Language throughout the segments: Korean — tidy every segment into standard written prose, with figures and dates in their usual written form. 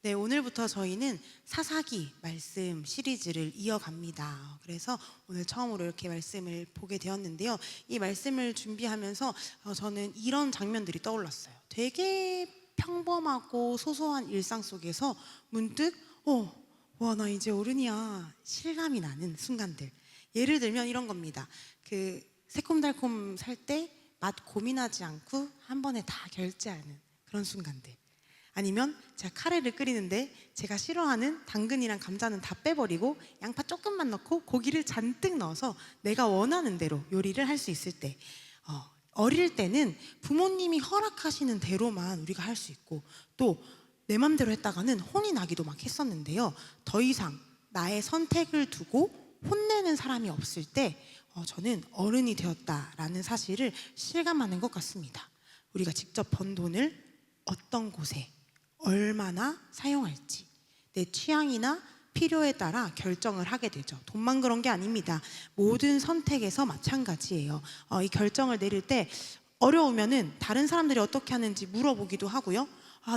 네, 오늘부터 저희는 사사기 말씀 시리즈를 이어갑니다. 그래서 오늘 처음으로 이렇게 말씀을 보게 되었는데요. 이 말씀을 준비하면서 저는 이런 장면들이 떠올랐어요. 되게 평범하고 소소한 일상 속에서 문득 와, 나 이제 어른이야 실감이 나는 순간들. 예를 들면 이런 겁니다. 그 새콤달콤 살 때 맛 고민하지 않고 한 번에 다 결제하는 그런 순간들. 아니면 제가 카레를 끓이는데 제가 싫어하는 당근이랑 감자는 다 빼버리고 양파 조금만 넣고 고기를 잔뜩 넣어서 내가 원하는 대로 요리를 할 수 있을 때, 어릴 때는 부모님이 허락하시는 대로만 우리가 할 수 있고 또 내 맘대로 했다가는 혼이 나기도 막 했었는데요. 더 이상 나의 선택을 두고 혼내는 사람이 없을 때 저는 어른이 되었다라는 사실을 실감하는 것 같습니다. 우리가 직접 번 돈을 어떤 곳에 얼마나 사용할지 내 취향이나 필요에 따라 결정을 하게 되죠. 돈만 그런 게 아닙니다. 모든 선택에서 마찬가지예요. 이 결정을 내릴 때 어려우면은 다른 사람들이 어떻게 하는지 물어보기도 하고요.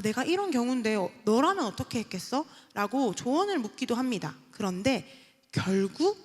내가 이런 경우인데 너라면 어떻게 했겠어? 라고 조언을 묻기도 합니다. 그런데 결국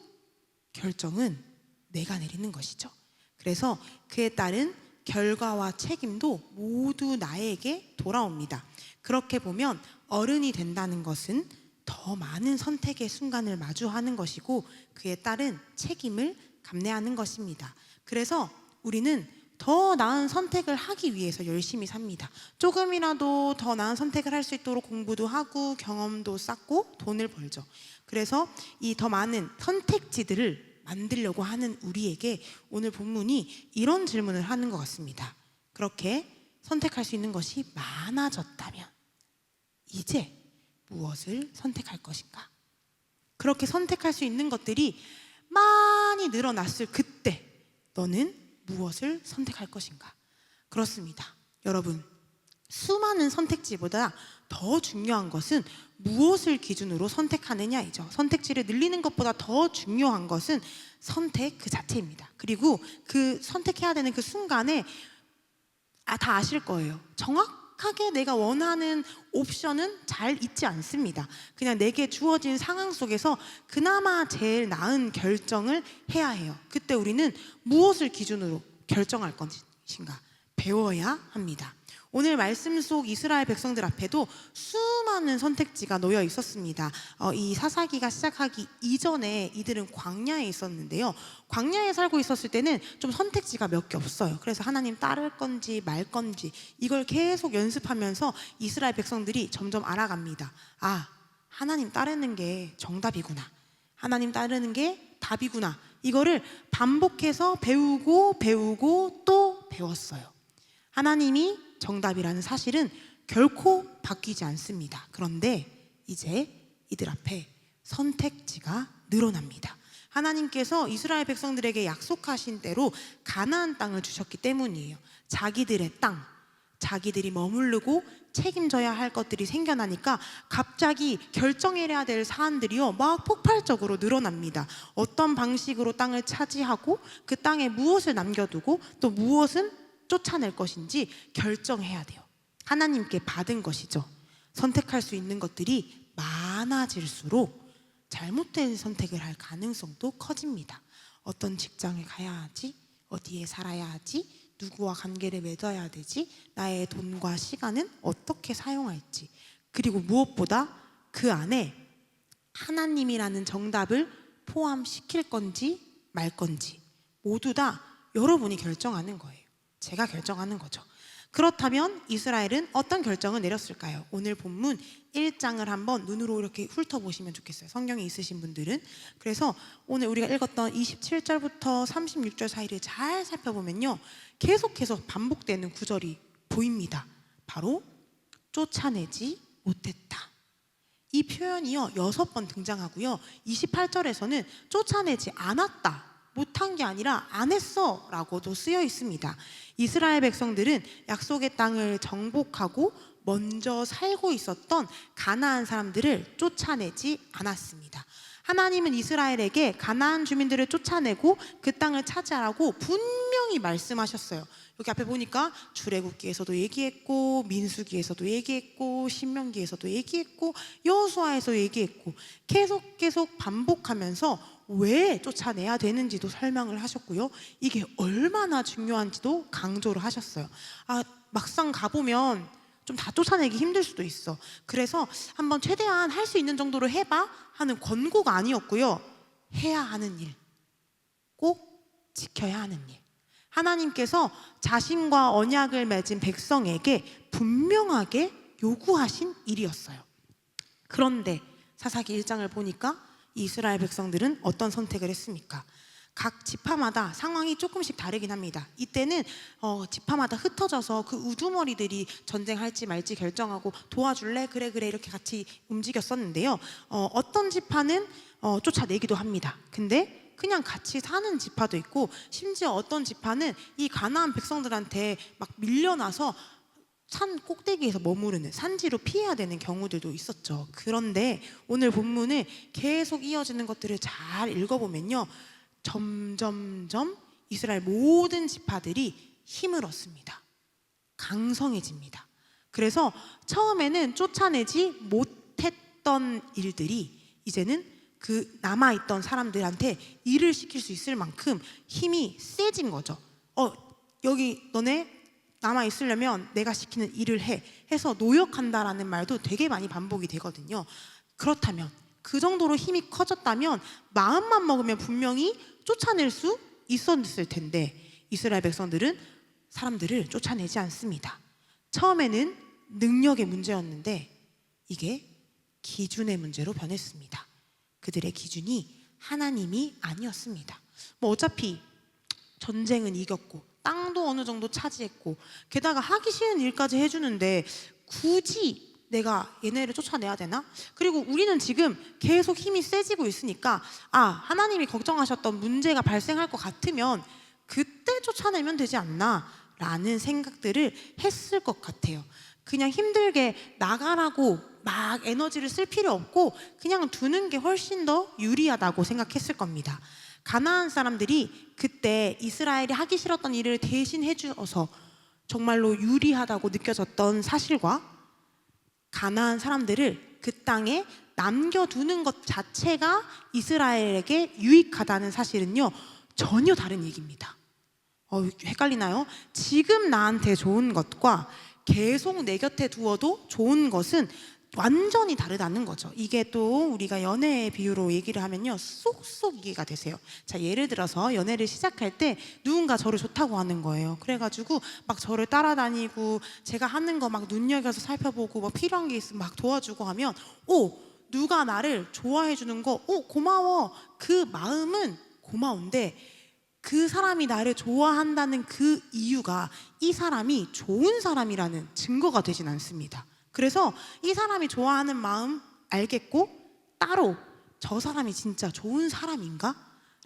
결정은 내가 내리는 것이죠. 그래서 그에 따른 결과와 책임도 모두 나에게 돌아옵니다. 그렇게 보면 어른이 된다는 것은 더 많은 선택의 순간을 마주하는 것이고 그에 따른 책임을 감내하는 것입니다. 그래서 우리는 더 나은 선택을 하기 위해서 열심히 삽니다. 조금이라도 더 나은 선택을 할 수 있도록 공부도 하고 경험도 쌓고 돈을 벌죠. 그래서 이 더 많은 선택지들을 만들려고 하는 우리에게 오늘 본문이 이런 질문을 하는 것 같습니다. 그렇게 선택할 수 있는 것이 많아졌다면 이제 무엇을 선택할 것인가? 그렇게 선택할 수 있는 것들이 많이 늘어났을 그때 너는 무엇을 선택할 것인가? 그렇습니다. 여러분, 수많은 선택지보다 더 중요한 것은 무엇을 기준으로 선택하느냐이죠. 선택지를 늘리는 것보다 더 중요한 것은 선택 그 자체입니다. 그리고 그 선택해야 되는 그 순간에 다 아실 거예요. 정확하게 내가 원하는 옵션은 잘 있지 않습니다. 그냥 내게 주어진 상황 속에서 그나마 제일 나은 결정을 해야 해요. 그때 우리는 무엇을 기준으로 결정할 것인가 배워야 합니다. 오늘 말씀 속 이스라엘 백성들 앞에도 수많은 선택지가 놓여 있었습니다. 이 사사기가 시작하기 이전에 이들은 광야에 있었는데요. 광야에 살고 있었을 때는 좀 선택지가 몇 개 없어요. 그래서 하나님 따를 건지 말 건지 이걸 계속 연습하면서 이스라엘 백성들이 점점 알아갑니다. 하나님 따르는 게 정답이구나. 하나님 따르는 게 답이구나. 이거를 반복해서 배우고 또 배웠어요. 하나님이 정답이라는 사실은 결코 바뀌지 않습니다. 그런데 이제 이들 앞에 선택지가 늘어납니다. 하나님께서 이스라엘 백성들에게 약속하신 대로 가나안 땅을 주셨기 때문이에요. 자기들의 땅, 자기들이 머무르고 책임져야 할 것들이 생겨나니까 갑자기 결정해야 될 사안들이요 막 폭발적으로 늘어납니다. 어떤 방식으로 땅을 차지하고 그 땅에 무엇을 남겨두고 또 무엇은 쫓아낼 것인지 결정해야 돼요. 하나님께 받은 것이죠. 선택할 수 있는 것들이 많아질수록 잘못된 선택을 할 가능성도 커집니다. 어떤 직장에 가야 하지? 어디에 살아야 하지? 누구와 관계를 맺어야 되지? 나의 돈과 시간은 어떻게 사용할지. 그리고 무엇보다 그 안에 하나님이라는 정답을 포함시킬 건지 말 건지 모두 다 여러분이 결정하는 거예요. 제가 결정하는 거죠. 그렇다면 이스라엘은 어떤 결정을 내렸을까요? 오늘 본문 1장을 한번 눈으로 이렇게 훑어보시면 좋겠어요. 성경이 있으신 분들은. 그래서 오늘 우리가 읽었던 27절부터 36절 사이를 잘 살펴보면요 계속해서 반복되는 구절이 보입니다. 바로 쫓아내지 못했다. 이 표현이요 6번 등장하고요 28절에서는 쫓아내지 않았다, 못한 게 아니라 안 했어 라고도 쓰여 있습니다. 이스라엘 백성들은 약속의 땅을 정복하고 먼저 살고 있었던 가나안 사람들을 쫓아내지 않았습니다. 하나님은 이스라엘에게 가나안 주민들을 쫓아내고 그 땅을 차지하라고 분명히 분명히 말씀하셨어요. 여기 앞에 보니까 출애굽기에서도 얘기했고, 민수기에서도 얘기했고, 신명기에서도 얘기했고, 여호수아에서 얘기했고, 계속 반복하면서 왜 쫓아내야 되는지도 설명을 하셨고요. 이게 얼마나 중요한지도 강조를 하셨어요. 막상 가보면 좀 다 쫓아내기 힘들 수도 있어. 그래서 한번 최대한 할 수 있는 정도로 해봐 하는 권고가 아니었고요. 해야 하는 일, 꼭 지켜야 하는 일. 하나님께서 자신과 언약을 맺은 백성에게 분명하게 요구하신 일이었어요. 그런데 사사기 1장을 보니까 이스라엘 백성들은 어떤 선택을 했습니까? 각 지파마다 상황이 조금씩 다르긴 합니다. 이때는 지파마다 흩어져서 그 우두머리들이 전쟁할지 말지 결정하고 도와줄래? 그래 이렇게 같이 움직였었는데요. 어떤 지파는 쫓아내기도 합니다. 근데 그냥 같이 사는 지파도 있고, 심지어 어떤 지파는 이 가나안 백성들한테 막 밀려나서 산 꼭대기에서 머무르는, 산지로 피해야 되는 경우들도 있었죠. 그런데 오늘 본문을 계속 이어지는 것들을 잘 읽어보면요, 점점점 이스라엘 모든 지파들이 힘을 얻습니다. 강성해집니다. 그래서 처음에는 쫓아내지 못했던 일들이 이제는 그 남아있던 사람들한테 일을 시킬 수 있을 만큼 힘이 세진 거죠. 여기 너네 남아있으려면 내가 시키는 일을 해서 노역한다라는 말도 되게 많이 반복이 되거든요. 그렇다면, 그 정도로 힘이 커졌다면 마음만 먹으면 분명히 쫓아낼 수 있었을 텐데, 이스라엘 백성들은 사람들을 쫓아내지 않습니다. 처음에는 능력의 문제였는데 이게 기준의 문제로 변했습니다. 그들의 기준이 하나님이 아니었습니다. 어차피 전쟁은 이겼고 땅도 어느 정도 차지했고, 게다가 하기 싫은 일까지 해주는데 굳이 내가 얘네를 쫓아내야 되나? 그리고 우리는 지금 계속 힘이 세지고 있으니까 하나님이 걱정하셨던 문제가 발생할 것 같으면 그때 쫓아내면 되지 않나? 라는 생각들을 했을 것 같아요. 그냥 힘들게 나가라고 막 에너지를 쓸 필요 없고 그냥 두는 게 훨씬 더 유리하다고 생각했을 겁니다. 가나안 사람들이 그때 이스라엘이 하기 싫었던 일을 대신 해주어서 정말로 유리하다고 느껴졌던 사실과 가나안 사람들을 그 땅에 남겨두는 것 자체가 이스라엘에게 유익하다는 사실은요, 전혀 다른 얘기입니다. 헷갈리나요? 지금 나한테 좋은 것과 계속 내 곁에 두어도 좋은 것은 완전히 다르다는 거죠. 이게 또 우리가 연애의 비유로 얘기를 하면요, 쏙쏙 이해가 되세요. 자, 예를 들어서 연애를 시작할 때 누군가 저를 좋다고 하는 거예요. 그래가지고 막 저를 따라다니고 제가 하는 거 막 눈여겨서 살펴보고 막 필요한 게 있으면 막 도와주고 하면 누가 나를 좋아해 주는 거 고마워. 그 마음은 고마운데 그 사람이 나를 좋아한다는 그 이유가 이 사람이 좋은 사람이라는 증거가 되진 않습니다. 그래서 이 사람이 좋아하는 마음 알겠고 따로 저 사람이 진짜 좋은 사람인가?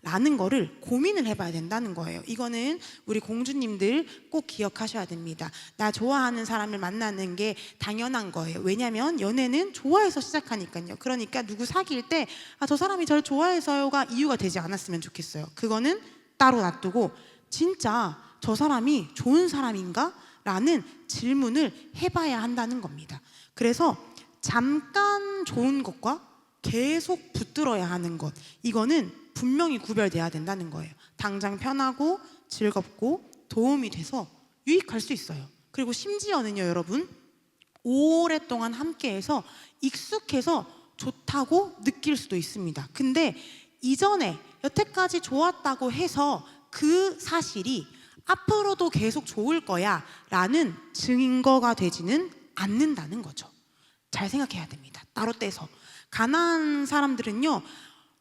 라는 거를 고민을 해봐야 된다는 거예요. 이거는 우리 공주님들 꼭 기억하셔야 됩니다. 나 좋아하는 사람을 만나는 게 당연한 거예요. 왜냐하면 연애는 좋아해서 시작하니까요. 그러니까 누구 사귈 때 저 사람이 저를 좋아해서요가 이유가 되지 않았으면 좋겠어요. 그거는 따로 놔두고 진짜 저 사람이 좋은 사람인가? 라는 질문을 해봐야 한다는 겁니다. 그래서 잠깐 좋은 것과 계속 붙들어야 하는 것, 이거는 분명히 구별돼야 된다는 거예요. 당장 편하고 즐겁고 도움이 돼서 유익할 수 있어요. 그리고 심지어는요, 여러분, 오랫동안 함께해서 익숙해서 좋다고 느낄 수도 있습니다. 근데 이전에 여태까지 좋았다고 해서 그 사실이 앞으로도 계속 좋을 거야 라는 증거가 되지는 않는다는 거죠. 잘 생각해야 됩니다. 따로 떼서. 가나안 사람들은요,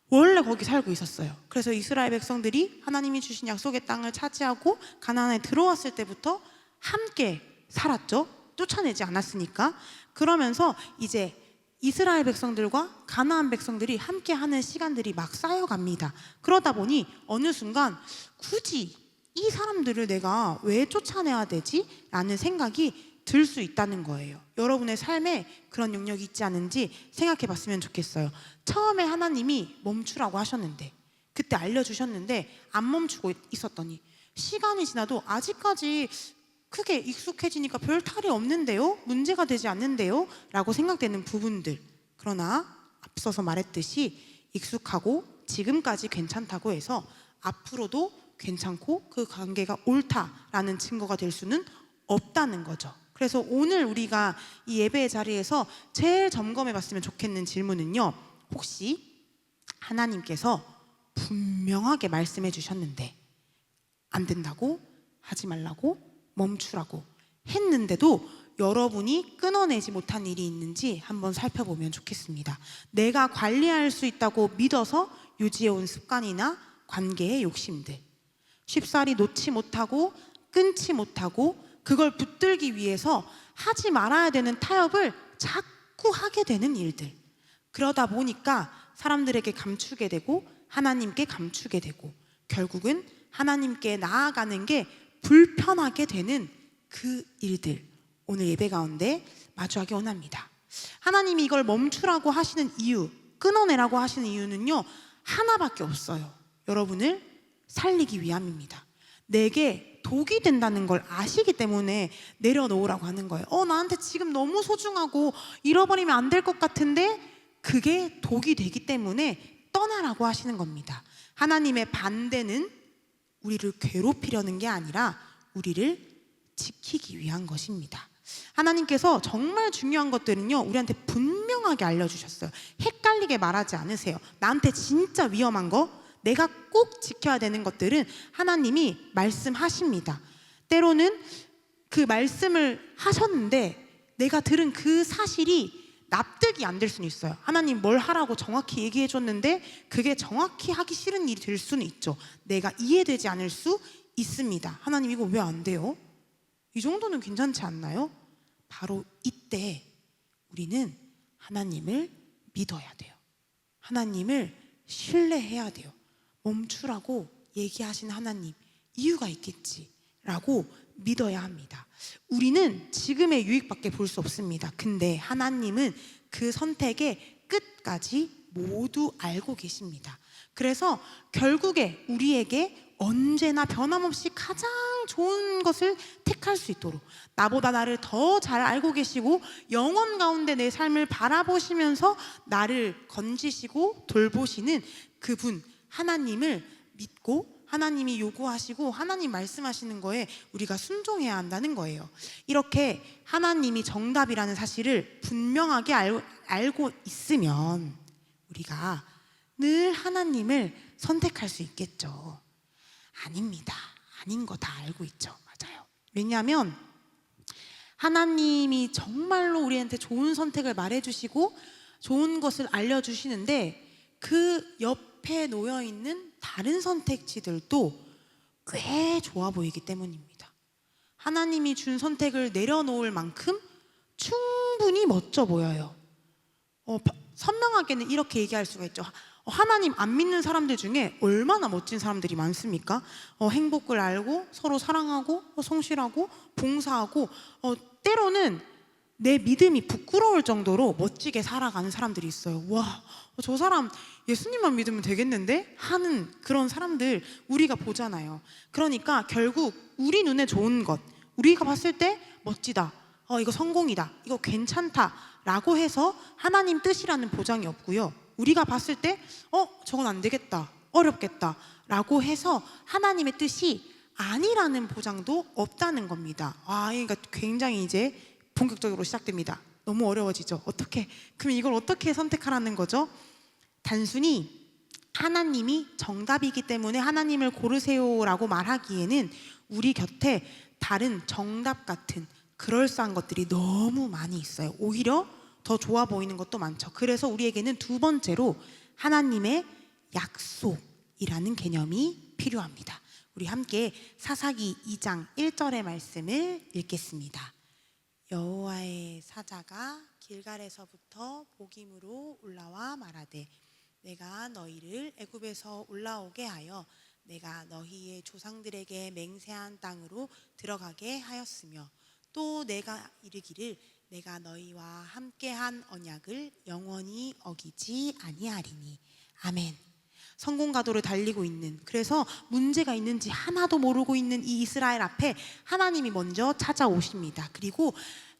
원래 거기 살고 있었어요. 그래서 이스라엘 백성들이 하나님이 주신 약속의 땅을 차지하고 가나안에 들어왔을 때부터 함께 살았죠. 쫓아내지 않았으니까. 그러면서 이제 이스라엘 백성들과 가나안 백성들이 함께하는 시간들이 막 쌓여갑니다. 그러다 보니 어느 순간 굳이 이 사람들을 내가 왜 쫓아내야 되지? 라는 생각이 들 수 있다는 거예요. 여러분의 삶에 그런 영역이 있지 않은지 생각해 봤으면 좋겠어요. 처음에 하나님이 멈추라고 하셨는데, 그때 알려주셨는데 안 멈추고 있었더니 시간이 지나도 아직까지 크게 익숙해지니까 별 탈이 없는데요? 문제가 되지 않는데요? 라고 생각되는 부분들. 그러나 앞서서 말했듯이 익숙하고 지금까지 괜찮다고 해서 앞으로도 괜찮고 그 관계가 옳다라는 증거가 될 수는 없다는 거죠. 그래서 오늘 우리가 이 예배의 자리에서 제일 점검해 봤으면 좋겠는 질문은요, 혹시 하나님께서 분명하게 말씀해 주셨는데 안 된다고, 하지 말라고, 멈추라고 했는데도 여러분이 끊어내지 못한 일이 있는지 한번 살펴보면 좋겠습니다. 내가 관리할 수 있다고 믿어서 유지해온 습관이나 관계의 욕심들, 쉽사리 놓지 못하고 끊지 못하고 그걸 붙들기 위해서 하지 말아야 되는 타협을 자꾸 하게 되는 일들, 그러다 보니까 사람들에게 감추게 되고 하나님께 감추게 되고 결국은 하나님께 나아가는 게 불편하게 되는 그 일들, 오늘 예배 가운데 마주하기 원합니다. 하나님이 이걸 멈추라고 하시는 이유, 끊어내라고 하시는 이유는요, 하나밖에 없어요. 여러분을 살리기 위함입니다. 내게 독이 된다는 걸 아시기 때문에 내려놓으라고 하는 거예요. 나한테 지금 너무 소중하고 잃어버리면 안 될 것 같은데 그게 독이 되기 때문에 떠나라고 하시는 겁니다. 하나님의 반대는 우리를 괴롭히려는 게 아니라 우리를 지키기 위한 것입니다. 하나님께서 정말 중요한 것들은요, 우리한테 분명하게 알려주셨어요. 헷갈리게 말하지 않으세요. 나한테 진짜 위험한 거, 내가 꼭 지켜야 되는 것들은 하나님이 말씀하십니다. 때로는 그 말씀을 하셨는데 내가 들은 그 사실이 납득이 안 될 수는 있어요. 하나님 뭘 하라고 정확히 얘기해 줬는데 그게 정확히 하기 싫은 일이 될 수는 있죠. 내가 이해되지 않을 수 있습니다. 하나님 이거 왜 안 돼요? 이 정도는 괜찮지 않나요? 바로 이때 우리는 하나님을 믿어야 돼요. 하나님을 신뢰해야 돼요. 멈추라고 얘기하신 하나님, 이유가 있겠지라고 믿어야 합니다. 우리는 지금의 유익밖에 볼 수 없습니다. 근데 하나님은 그 선택의 끝까지 모두 알고 계십니다. 그래서 결국에 우리에게 언제나 변함없이 가장 좋은 것을 택할 수 있도록, 나보다 나를 더 잘 알고 계시고 영원 가운데 내 삶을 바라보시면서 나를 건지시고 돌보시는 그분 하나님을 믿고 하나님이 요구하시고 하나님 말씀하시는 거에 우리가 순종해야 한다는 거예요. 이렇게 하나님이 정답이라는 사실을 분명하게 알고 있으면 우리가 늘 하나님을 선택할 수 있겠죠. 아닙니다. 아닌 거 다 알고 있죠. 맞아요. 왜냐하면 하나님이 정말로 우리한테 좋은 선택을 말해주시고 좋은 것을 알려주시는데 그 옆에 놓여있는 다른 선택지들도 꽤 좋아 보이기 때문입니다. 하나님이 준 선택을 내려놓을 만큼 충분히 멋져 보여요. 선명하게는 이렇게 얘기할 수가 있죠. 하나님 안 믿는 사람들 중에 얼마나 멋진 사람들이 많습니까? 행복을 알고 서로 사랑하고 성실하고 봉사하고 때로는 내 믿음이 부끄러울 정도로 멋지게 살아가는 사람들이 있어요. 와, 저 사람 예수님만 믿으면 되겠는데? 하는 그런 사람들 우리가 보잖아요. 그러니까 결국 우리 눈에 좋은 것, 우리가 봤을 때 멋지다, 이거 성공이다, 이거 괜찮다 라고 해서 하나님 뜻이라는 보장이 없고요. 우리가 봤을 때 저건 안 되겠다, 어렵겠다 라고 해서 하나님의 뜻이 아니라는 보장도 없다는 겁니다. 그러니까 굉장히 이제 본격적으로 시작됩니다. 너무 어려워지죠. 그럼 이걸 어떻게 선택하라는 거죠? 단순히 하나님이 정답이기 때문에 하나님을 고르세요라고 말하기에는 우리 곁에 다른 정답 같은 그럴싸한 것들이 너무 많이 있어요. 오히려 더 좋아 보이는 것도 많죠. 그래서 우리에게는 두 번째로 하나님의 약속이라는 개념이 필요합니다. 우리 함께 사사기 2장 1절의 말씀을 읽겠습니다. 여호와의 사자가 길갈에서부터 복임으로 올라와 말하되 내가 너희를 애굽에서 올라오게 하여 내가 너희의 조상들에게 맹세한 땅으로 들어가게 하였으며 또 내가 이르기를 내가 너희와 함께한 언약을 영원히 어기지 아니하리니. 아멘. 성공 가도를 달리고 있는, 그래서 문제가 있는지 하나도 모르고 있는 이 이스라엘 앞에 하나님이 먼저 찾아오십니다. 그리고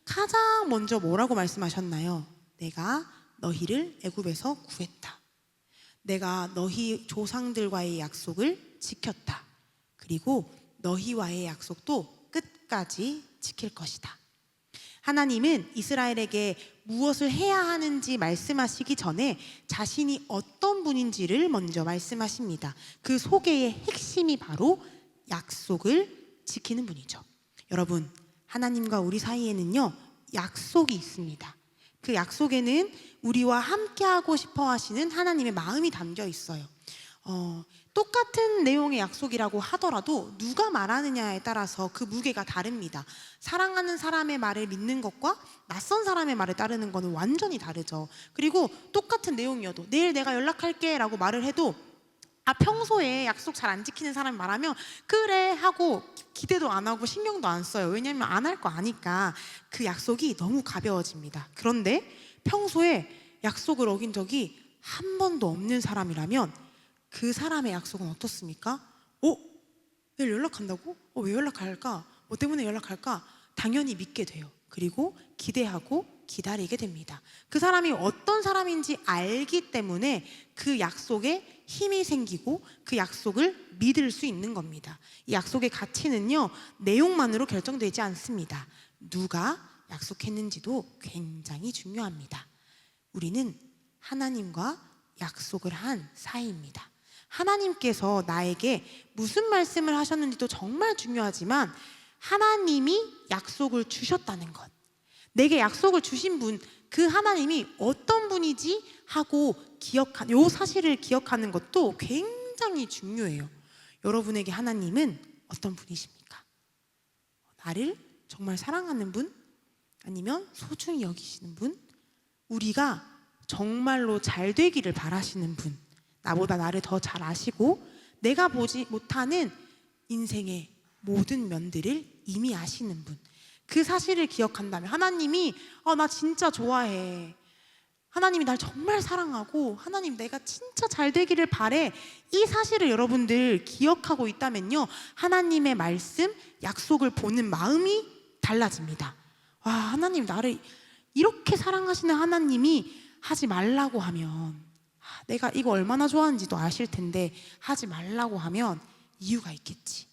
가장 먼저 뭐라고 말씀하셨나요? 내가 너희를 애굽에서 구했다. 내가 너희 조상들과의 약속을 지켰다. 그리고 너희와의 약속도 끝까지 지킬 것이다. 하나님은 이스라엘에게 무엇을 해야 하는지 말씀하시기 전에 자신이 어떤 분인지를 먼저 말씀하십니다. 그 소개의 핵심이 바로 약속을 지키는 분이죠. 여러분, 하나님과 우리 사이에는요, 약속이 있습니다. 그 약속에는 우리와 함께하고 싶어 하시는 하나님의 마음이 담겨 있어요. 똑같은 내용의 약속이라고 하더라도 누가 말하느냐에 따라서 그 무게가 다릅니다. 사랑하는 사람의 말을 믿는 것과 낯선 사람의 말을 따르는 것은 완전히 다르죠. 그리고 똑같은 내용이어도 내일 내가 연락할게 라고 말을 해도 평소에 약속 잘 안 지키는 사람이 말하면 그래 하고 기대도 안 하고 신경도 안 써요. 왜냐하면 안 할 거 아니까. 그 약속이 너무 가벼워집니다. 그런데 평소에 약속을 어긴 적이 한 번도 없는 사람이라면 그 사람의 약속은 어떻습니까? 내일 연락한다고? 왜 연락할까? 뭐 때문에 연락할까? 당연히 믿게 돼요. 그리고 기대하고 기다리게 됩니다. 그 사람이 어떤 사람인지 알기 때문에 그 약속에 힘이 생기고 그 약속을 믿을 수 있는 겁니다. 이 약속의 가치는요, 내용만으로 결정되지 않습니다. 누가 약속했는지도 굉장히 중요합니다. 우리는 하나님과 약속을 한 사이입니다. 하나님께서 나에게 무슨 말씀을 하셨는지도 정말 중요하지만 하나님이 약속을 주셨다는 것, 내게 약속을 주신 분, 그 하나님이 어떤 분이지 하고 요 사실을 기억하는 것도 굉장히 중요해요. 여러분에게 하나님은 어떤 분이십니까? 나를 정말 사랑하는 분? 아니면 소중히 여기시는 분? 우리가 정말로 잘 되기를 바라시는 분, 나보다 나를 더 잘 아시고 내가 보지 못하는 인생의 모든 면들을 이미 아시는 분, 그 사실을 기억한다면 하나님이 나 진짜 좋아해, 하나님이 날 정말 사랑하고 하나님 내가 진짜 잘 되기를 바래, 이 사실을 여러분들 기억하고 있다면요, 하나님의 말씀, 약속을 보는 마음이 달라집니다. 와, 하나님 나를 이렇게 사랑하시는 하나님이 하지 말라고 하면, 내가 이거 얼마나 좋아하는지도 아실 텐데 하지 말라고 하면 이유가 있겠지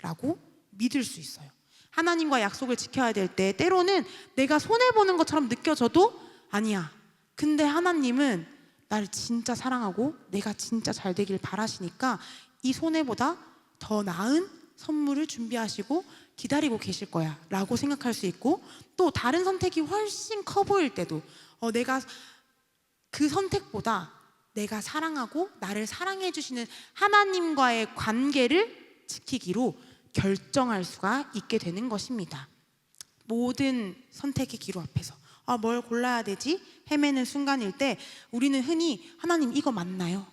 라고 믿을 수 있어요. 하나님과 약속을 지켜야 될 때 때로는 내가 손해보는 것처럼 느껴져도 아니야, 근데 하나님은 나를 진짜 사랑하고 내가 진짜 잘 되길 바라시니까 이 손해보다 더 나은 선물을 준비하시고 기다리고 계실 거야 라고 생각할 수 있고, 또 다른 선택이 훨씬 커 보일 때도 내가 그 선택보다 내가 사랑하고 나를 사랑해 주시는 하나님과의 관계를 지키기로 결정할 수가 있게 되는 것입니다. 모든 선택의 기로 앞에서 뭘 골라야 되지? 헤매는 순간일 때 우리는 흔히 하나님 이거 맞나요?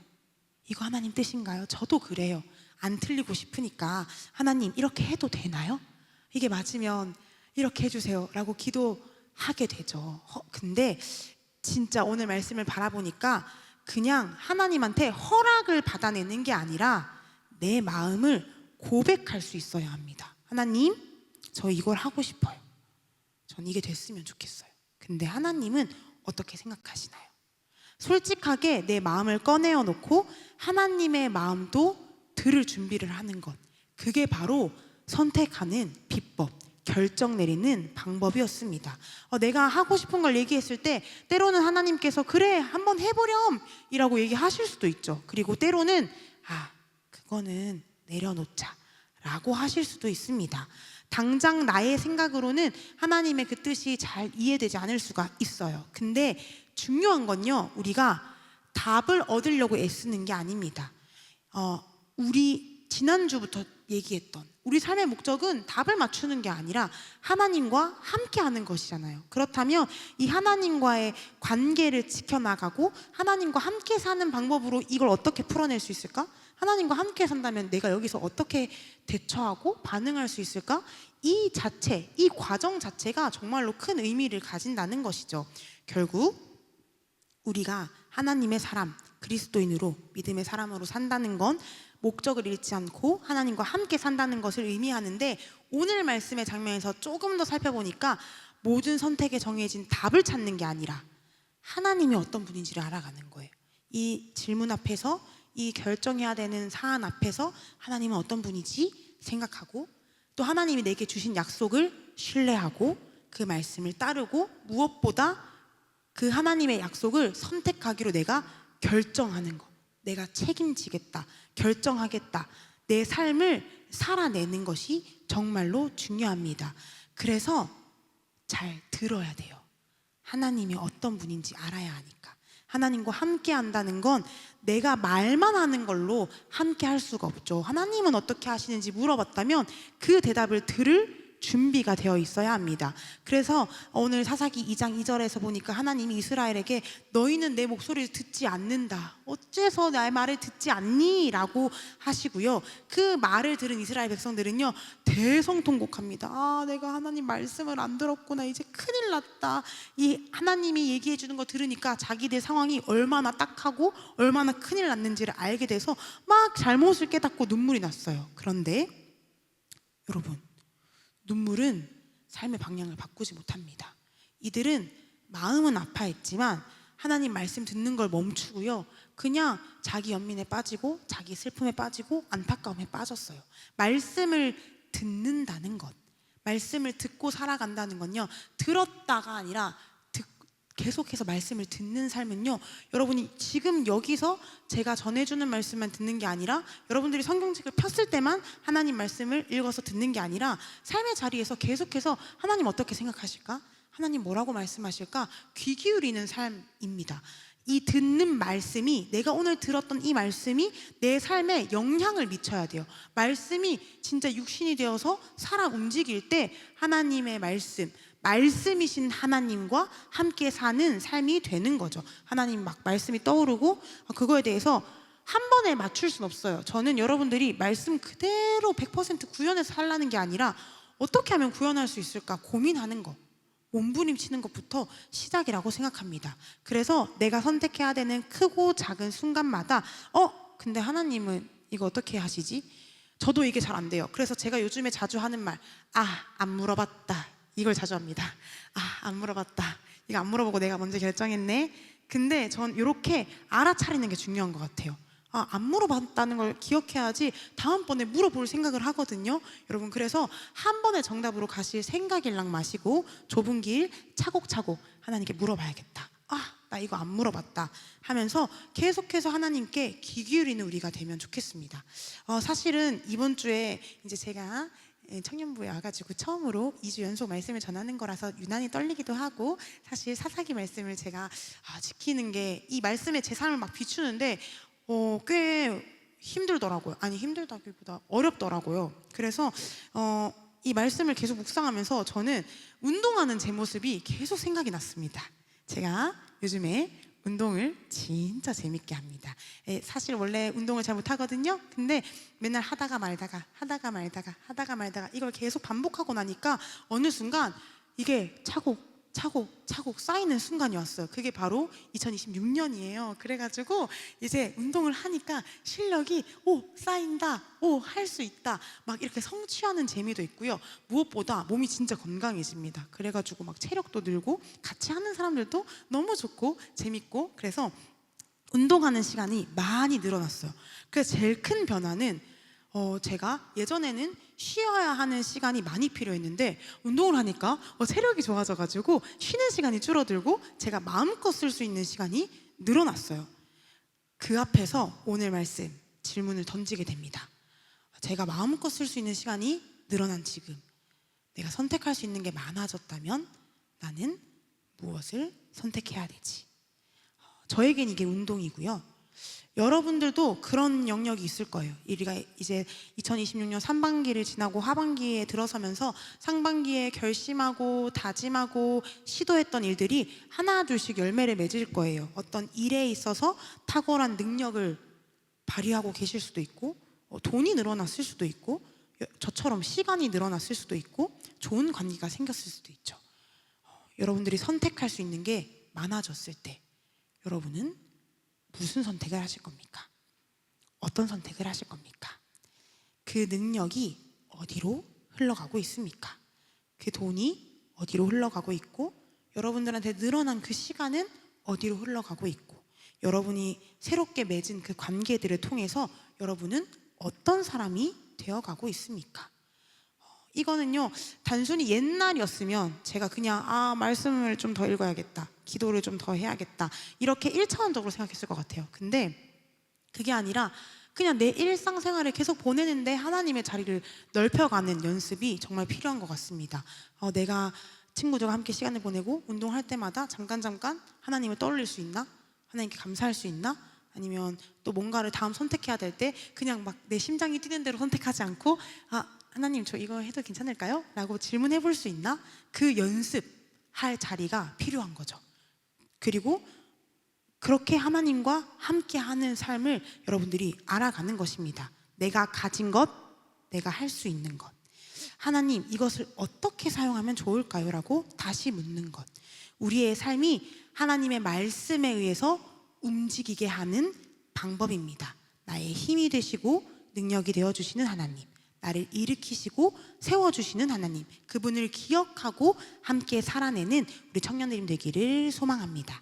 이거 하나님 뜻인가요? 저도 그래요. 안 틀리고 싶으니까 하나님 이렇게 해도 되나요? 이게 맞으면 이렇게 해주세요 라고 기도하게 되죠. 근데 진짜 오늘 말씀을 바라보니까 그냥 하나님한테 허락을 받아내는 게 아니라 내 마음을 고백할 수 있어야 합니다. 하나님, 저 이걸 하고 싶어요. 전 이게 됐으면 좋겠어요. 근데 하나님은 어떻게 생각하시나요? 솔직하게 내 마음을 꺼내어 놓고 하나님의 마음도 들을 준비를 하는 것, 그게 바로 선택하는 비법, 결정 내리는 방법이었습니다. 내가 하고 싶은 걸 얘기했을 때 때로는 하나님께서 그래 한번 해보렴 이라고 얘기하실 수도 있죠. 그리고 때로는 그거는 내려놓자 라고 하실 수도 있습니다. 당장 나의 생각으로는 하나님의 그 뜻이 잘 이해되지 않을 수가 있어요. 근데 중요한 건요, 우리가 답을 얻으려고 애쓰는 게 아닙니다. 우리 지난주부터 얘기했던 우리 삶의 목적은 답을 맞추는 게 아니라 하나님과 함께 하는 것이잖아요. 그렇다면 이 하나님과의 관계를 지켜나가고 하나님과 함께 사는 방법으로 이걸 어떻게 풀어낼 수 있을까? 하나님과 함께 산다면 내가 여기서 어떻게 대처하고 반응할 수 있을까? 이 자체, 이 과정 자체가 정말로 큰 의미를 가진다는 것이죠. 결국 우리가 하나님의 사람, 그리스도인으로 믿음의 사람으로 산다는 건 목적을 잃지 않고 하나님과 함께 산다는 것을 의미하는데, 오늘 말씀의 장면에서 조금 더 살펴보니까 모든 선택에 정해진 답을 찾는 게 아니라 하나님이 어떤 분인지를 알아가는 거예요. 이 질문 앞에서, 이 결정해야 되는 사안 앞에서 하나님은 어떤 분이지 생각하고, 또 하나님이 내게 주신 약속을 신뢰하고 그 말씀을 따르고, 무엇보다 그 하나님의 약속을 선택하기로 내가 결정하는 것, 내가 책임지겠다, 결정하겠다, 내 삶을 살아내는 것이 정말로 중요합니다. 그래서 잘 들어야 돼요. 하나님이 어떤 분인지 알아야 하니까. 하나님과 함께 한다는 건 내가 말만 하는 걸로 함께 할 수가 없죠. 하나님은 어떻게 하시는지 물어봤다면 그 대답을 들을 준비가 되어 있어야 합니다. 그래서 오늘 사사기 2장 2절에서 보니까 하나님이 이스라엘에게 너희는 내 목소리를 듣지 않는다, 어째서 나의 말을 듣지 않니? 라고 하시고요, 그 말을 들은 이스라엘 백성들은요 대성통곡합니다. 아, 내가 하나님 말씀을 안 들었구나, 이제 큰일 났다. 이 하나님이 얘기해 주는 거 들으니까 자기들 상황이 얼마나 딱하고 얼마나 큰일 났는지를 알게 돼서 막 잘못을 깨닫고 눈물이 났어요. 그런데 여러분, 눈물은 삶의 방향을 바꾸지 못합니다. 이들은 마음은 아파했지만 하나님 말씀 듣는 걸 멈추고요, 그냥 자기 연민에 빠지고 자기 슬픔에 빠지고 안타까움에 빠졌어요. 말씀을 듣는다는 것, 말씀을 듣고 살아간다는 건요, 들었다가 아니라 계속해서 말씀을 듣는 삶은요, 여러분이 지금 여기서 제가 전해주는 말씀만 듣는 게 아니라, 여러분들이 성경책을 폈을 때만 하나님 말씀을 읽어서 듣는 게 아니라, 삶의 자리에서 계속해서 하나님 어떻게 생각하실까? 하나님 뭐라고 말씀하실까? 귀 기울이는 삶입니다. 이 듣는 말씀이, 내가 오늘 들었던 이 말씀이 내 삶에 영향을 미쳐야 돼요. 말씀이 진짜 육신이 되어서 살아 움직일 때 하나님의 말씀이신 하나님과 함께 사는 삶이 되는 거죠. 하나님 막 말씀이 떠오르고 그거에 대해서 한 번에 맞출 수는 없어요. 저는 여러분들이 말씀 그대로 100% 구현해서 살라는 게 아니라 어떻게 하면 구현할 수 있을까 고민하는 거, 몸부림치는 것부터 시작이라고 생각합니다. 그래서 내가 선택해야 되는 크고 작은 순간마다 근데 하나님은 이거 어떻게 하시지? 저도 이게 잘 안 돼요. 그래서 제가 요즘에 자주 하는 말, 안 물어봤다, 이걸 자주 합니다. 안 물어봤다, 이거 안 물어보고 내가 먼저 결정했네. 근데 전 이렇게 알아차리는 게 중요한 것 같아요. 안 물어봤다는 걸 기억해야지 다음번에 물어볼 생각을 하거든요. 여러분, 그래서 한 번에 정답으로 가실 생각일랑 마시고 좁은 길 차곡차곡 하나님께 물어봐야겠다. 나 이거 안 물어봤다 하면서 계속해서 하나님께 귀 기울이는 우리가 되면 좋겠습니다. 사실은 이번 주에 이제 제가 청년부에 와가지고 처음으로 2주 연속 말씀을 전하는 거라서 유난히 떨리기도 하고, 사실 사사기 말씀을 제가 지키는 게, 이 말씀에 제 삶을 막 비추는데 꽤 힘들더라고요. 아니, 힘들다기보다 어렵더라고요. 그래서 이 말씀을 계속 묵상하면서 저는 운동하는 제 모습이 계속 생각이 났습니다. 제가 요즘에 운동을 진짜 재밌게 합니다. 사실 원래 운동을 잘 못하거든요. 근데 맨날 하다가 말다가 이걸 계속 반복하고 나니까 어느 순간 이게 차곡 쌓이는 순간이 왔어요. 그게 바로 2026년이에요. 그래가지고 이제 운동을 하니까 실력이 쌓인다, 할 수 있다, 막 이렇게 성취하는 재미도 있고요. 무엇보다 몸이 진짜 건강해집니다. 그래가지고 막 체력도 늘고 같이 하는 사람들도 너무 좋고 재밌고, 그래서 운동하는 시간이 많이 늘어났어요. 그래서 제일 큰 변화는 제가 예전에는 쉬어야 하는 시간이 많이 필요했는데 운동을 하니까 체력이 좋아져가지고 쉬는 시간이 줄어들고 제가 마음껏 쓸 수 있는 시간이 늘어났어요. 그 앞에서 오늘 말씀 질문을 던지게 됩니다. 제가 마음껏 쓸 수 있는 시간이 늘어난 지금, 내가 선택할 수 있는 게 많아졌다면 나는 무엇을 선택해야 되지? 저에겐 이게 운동이고요. 여러분들도 그런 영역이 있을 거예요. 우리가 이제 2026년 상반기를 지나고 하반기에 들어서면서 상반기에 결심하고 다짐하고 시도했던 일들이 하나 둘씩 열매를 맺을 거예요. 어떤 일에 있어서 탁월한 능력을 발휘하고 계실 수도 있고, 돈이 늘어났을 수도 있고, 저처럼 시간이 늘어났을 수도 있고, 좋은 관계가 생겼을 수도 있죠. 여러분들이 선택할 수 있는 게 많아졌을 때 여러분은 무슨 선택을 하실 겁니까? 어떤 선택을 하실 겁니까? 그 능력이 어디로 흘러가고 있습니까? 그 돈이 어디로 흘러가고 있고, 여러분들한테 늘어난 그 시간은 어디로 흘러가고 있고, 여러분이 새롭게 맺은 그 관계들을 통해서 여러분은 어떤 사람이 되어가고 있습니까? 이거는요, 단순히 옛날이었으면 제가 그냥 말씀을 좀 더 읽어야겠다, 기도를 좀 더 해야겠다, 이렇게 1차원적으로 생각했을 것 같아요. 근데 그게 아니라 그냥 내 일상생활을 계속 보내는데 하나님의 자리를 넓혀가는 연습이 정말 필요한 것 같습니다. 내가 친구들과 함께 시간을 보내고 운동할 때마다 잠깐 하나님을 떠올릴 수 있나? 하나님께 감사할 수 있나? 아니면 또 뭔가를 다음 선택해야 될 때 그냥 막 내 심장이 뛰는 대로 선택하지 않고 하나님 저 이거 해도 괜찮을까요? 라고 질문해 볼 수 있나? 그 연습할 자리가 필요한 거죠. 그리고 그렇게 하나님과 함께하는 삶을 여러분들이 알아가는 것입니다. 내가 가진 것, 내가 할 수 있는 것, 하나님 이것을 어떻게 사용하면 좋을까요? 라고 다시 묻는 것. 우리의 삶이 하나님의 말씀에 의해서 움직이게 하는 방법입니다. 나의 힘이 되시고 능력이 되어주시는 하나님, 나를 일으키시고 세워주시는 하나님, 그분을 기억하고 함께 살아내는 우리 청년들이 되기를 소망합니다.